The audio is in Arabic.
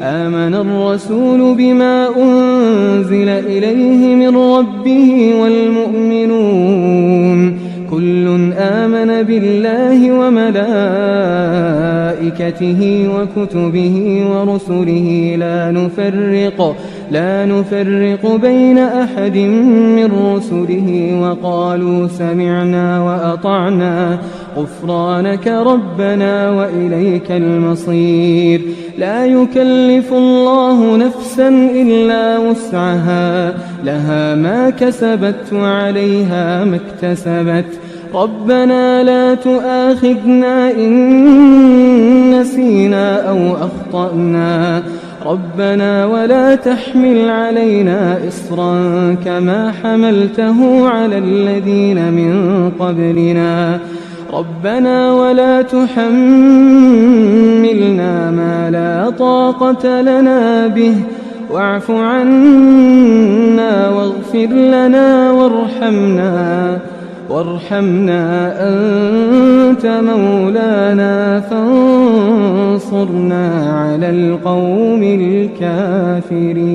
آمن الرسول بما أنزل إليه من ربه والمؤمنون كل آمن بالله وملائكته وكتبه ورسله لا نفرق بين أحد من رسله وقالوا سمعنا وأطعنا غفرانك ربنا وإليك المصير. لا يكلف الله نفسا إلا وسعها لها ما كسبت وعليها ما اكتسبت ربنا لا تؤاخذنا إن نسينا أو أخطأنا ربنا ولا تحمل علينا إصرا كما حملته على الذين من قبلنا ربنا ولا تحملنا ما لا طاقة لنا به واعف عنا واغفر لنا وارحمنا أنت مولانا فانصرنا على القوم الكافرين.